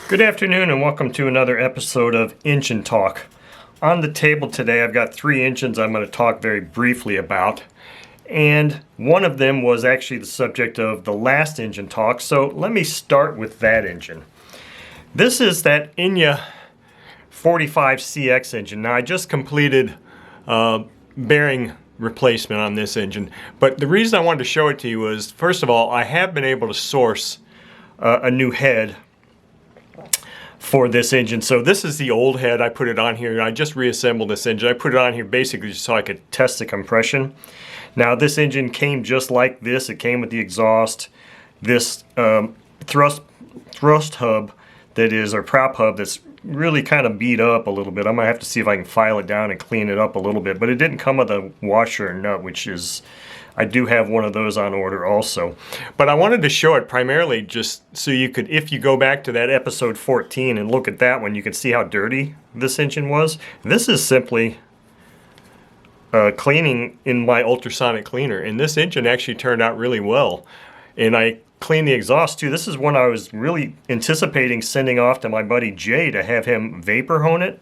Good afternoon and welcome to another episode of Engine Talk. On the table today I've got three engines I'm going to talk very briefly about, and one of them was actually the subject of the last engine talk, so let me start with that engine. This is that Enya 45CX engine. Now I just completed bearing replacement on this engine, but the reason I wanted to show it to you is, first of all, I have been able to source a new head for this engine. So this is the old head. I put it on here. I just reassembled this engine. I put it on here basically just so I could test the compression. Now this engine came just like this. It came with the exhaust, this thrust hub that is, or prop hub that's really kind of beat up a little bit. I'm gonna have to see if I can file it down and clean it up a little bit, but it didn't come with a washer and nut, which is, I do have one of those on order also. But I wanted to show it primarily just so you could, if you go back to that episode 14 and look at that one, you can see how dirty this engine was. This is simply cleaning in my ultrasonic cleaner, and this engine actually turned out really well. And I cleaned the exhaust too. This is one I was really anticipating sending off to my buddy Jay to have him vapor hone it.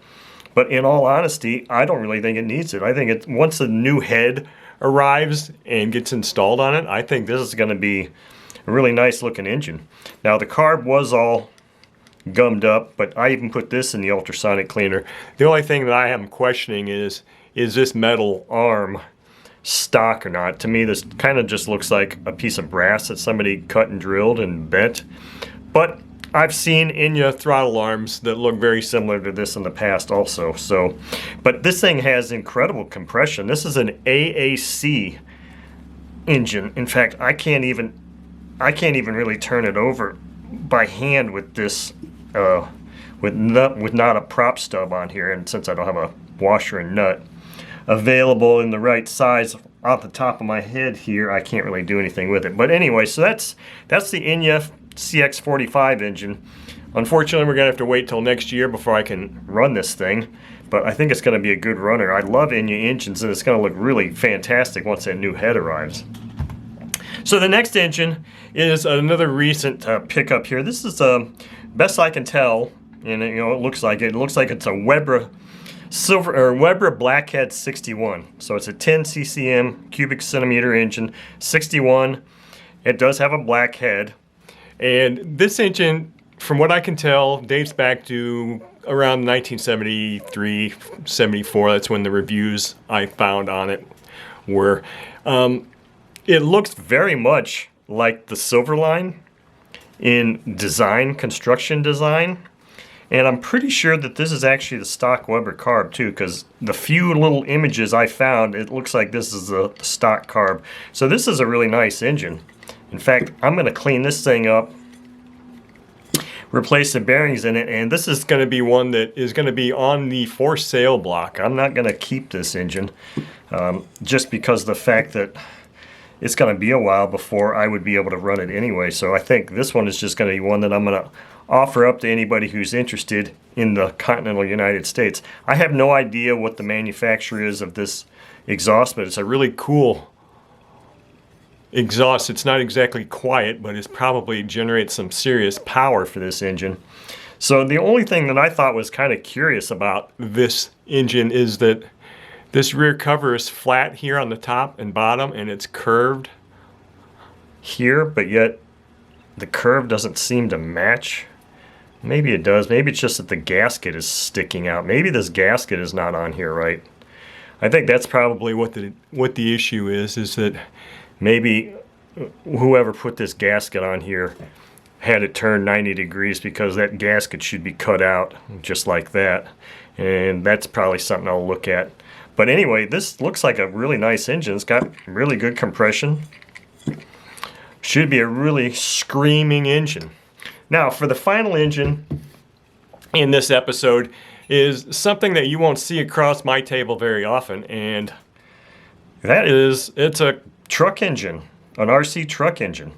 But in all honesty, I don't really think it needs it. I think it, once a new head arrives and gets installed on it, I think this is going to be a really nice looking engine. Now the carb was all gummed up, but I even put this in the ultrasonic cleaner. The only thing that I am questioning is this metal arm stock or not? To me this kind of just looks like a piece of brass that somebody cut and drilled and bent. But I've seen Enya throttle arms that look very similar to this in the past also. So, but this thing has incredible compression. This is an AAC engine. In fact, I can't even really turn it over by hand with this with not a prop stub on here, and since I don't have a washer and nut available in the right size off the top of my head here, I can't really do anything with it. But anyway, so that's the Enya CX45 engine. Unfortunately, we're gonna have to wait till next year before I can run this thing, but I think it's gonna be a good runner. I love Enya engines, and it's gonna look really fantastic once that new head arrives. So the next engine is another recent pickup here. This is best I can tell, and it looks like it's a Webra Webra Blackhead 61. So it's a 10 CCM cubic centimeter engine, 61. It does have a black head. And this engine, from what I can tell, dates back to around 1973, 74. That's when the reviews I found on it were. It looks very much like the Silverline in design, construction design. And I'm pretty sure that this is actually the stock Webra carb too, because the few little images I found, it looks like this is the stock carb. So this is a really nice engine. In fact, I'm going to clean this thing up, replace the bearings in it, and this is going to be one that is going to be on the for sale block. I'm not going to keep this engine just because of the fact that it's going to be a while before I would be able to run it anyway. So I think this one is just going to be one that I'm going to offer up to anybody who's interested in the continental United States. I have no idea what the manufacturer is of this exhaust, but it's a really cool exhaust. It's not exactly quiet, but it probably generates some serious power for this engine. So the only thing that I thought was kind of curious about this engine is that this rear cover is flat here on the top and bottom, and it's curved here, but yet the curve doesn't seem to match. Maybe it does. Maybe it's just that the gasket is sticking out. Maybe this gasket is not on here right. I think that's probably what the issue is that maybe whoever put this gasket on here had it turned 90 degrees, because that gasket should be cut out just like that. And that's probably something I'll look at. But anyway, this looks like a really nice engine. It's got really good compression. Should be a really screaming engine. Now, for the final engine in this episode is something that you won't see across my table very often, and that is, it's a truck engine, an RC truck engine.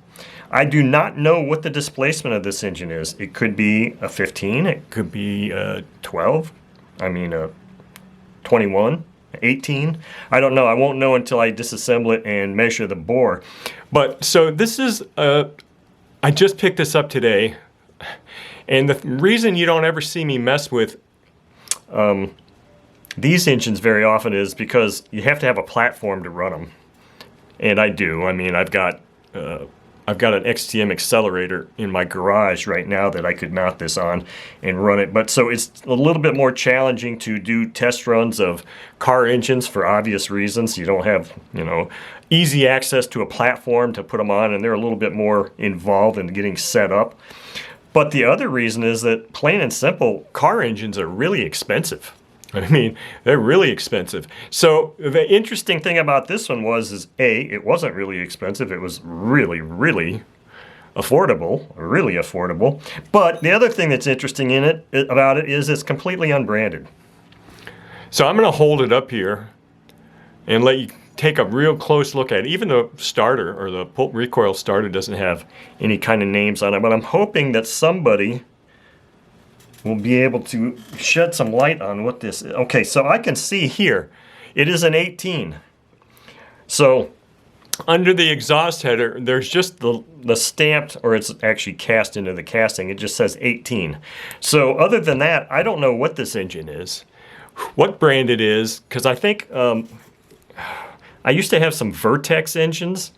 I do not know what the displacement of this engine is. It could be a 15, it could be a 12, I mean a 21, 18. I don't know. I won't know until I disassemble it and measure the bore. But so this is, I just picked this up today And the reason you don't ever see me mess with these engines very often is because you have to have a platform to run them. And I do. I mean, I've got an XTM accelerator in my garage right now that I could mount this on and run it. But so it's a little bit more challenging to do test runs of car engines for obvious reasons. You don't have, you know, easy access to a platform to put them on, and they're a little bit more involved in getting set up. But the other reason is that, plain and simple, car engines are really expensive. I mean, they're really expensive. So the interesting thing about this one is A, it wasn't really expensive. It was really, really affordable. But the other thing that's interesting about it is it's completely unbranded. So I'm going to hold it up here and let you take a real close look at it. Even the starter, or the recoil starter, doesn't have any kind of names on it. But I'm hoping that somebody will be able to shed some light on what this is. Okay, so I can see here, it is an 18. So under the exhaust header, there's just the stamped, or it's actually cast into the casting, it just says 18. So other than that, I don't know what this engine is, what brand it is, because I think I used to have some Vertex engines,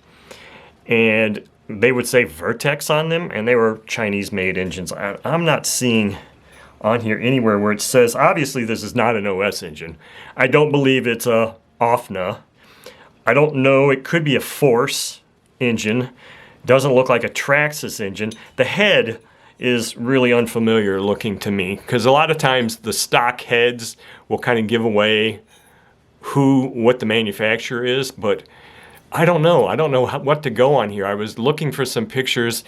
and they would say Vertex on them, and they were Chinese-made engines. I'm not seeing on here anywhere where it says, obviously this is not an OS engine. I don't believe it's a OFNA. I don't know, it could be a Force engine. Doesn't look like a Traxxas engine. The head is really unfamiliar looking to me, because a lot of times the stock heads will kind of give away what the manufacturer is, but I don't know. I don't know what to go on here. I was looking for some pictures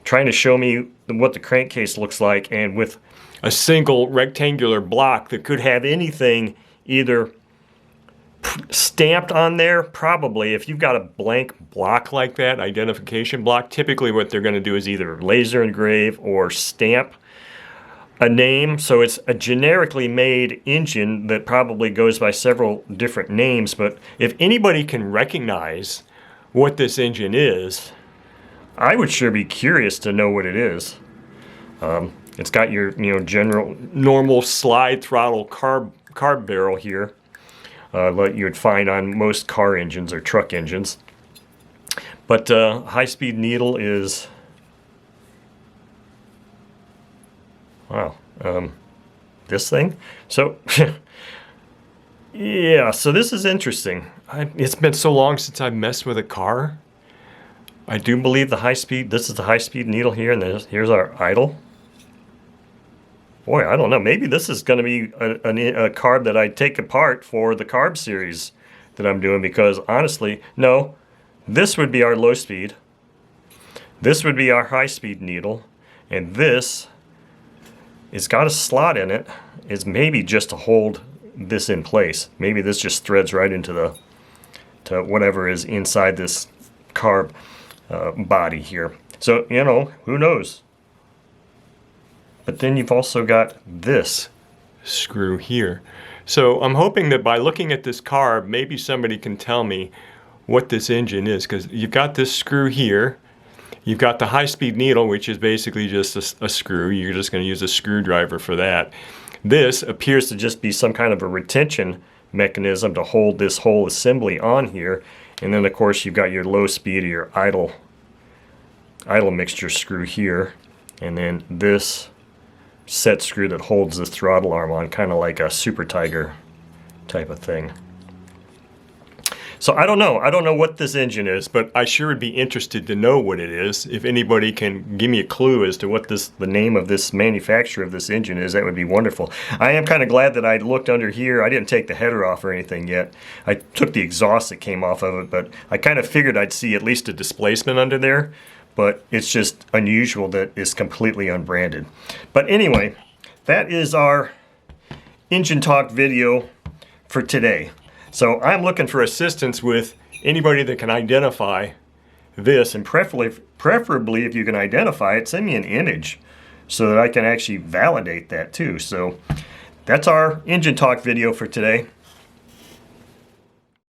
trying to show me what the crankcase looks like, and with a single rectangular block that could have anything either stamped on there, probably. If you've got a blank block like that, identification block, typically what they're going to do is either laser engrave or stamp a name. So it's a generically made engine that probably goes by several different names. But if anybody can recognize what this engine is, I would sure be curious to know what it is. It's got your, general normal slide throttle carb barrel here, like you would find on most car engines or truck engines. But high-speed needle is, wow, this thing. So yeah, so this is interesting. It's been so long since I've messed with a car. I do believe this is the high-speed needle here, and here's our idle. Boy, I don't know. Maybe this is going to be a carb that I take apart for the carb series that I'm doing, because honestly, no, this would be our low speed. This would be our high speed needle. And this, it's got a slot in it. It's maybe just to hold this in place. Maybe this just threads right into to whatever is inside this carb body here. So, who knows? But then you've also got this screw here. So I'm hoping that by looking at this carb, maybe somebody can tell me what this engine is, because you've got this screw here. You've got the high-speed needle, which is basically just a screw. You're just going to use a screwdriver for that. This appears to just be some kind of a retention mechanism to hold this whole assembly on here. And then, of course, you've got your low speed or your idle mixture screw here. And then this set screw that holds the throttle arm on, kind of like a Super Tiger type of thing. So I don't know what this engine is, but I sure would be interested to know what it is. If anybody can give me a clue as to what the name of this manufacturer of this engine is, that would be wonderful. I am kind of glad that I looked under here. I didn't take the header off or anything yet. I took the exhaust that came off of it, but I kind of figured I'd see at least a displacement under there. But it's just unusual that it's completely unbranded. But anyway, that is our engine talk video for today. So I'm looking for assistance with anybody that can identify this, and preferably if you can identify it, send me an image so that I can actually validate that too. So that's our engine talk video for today.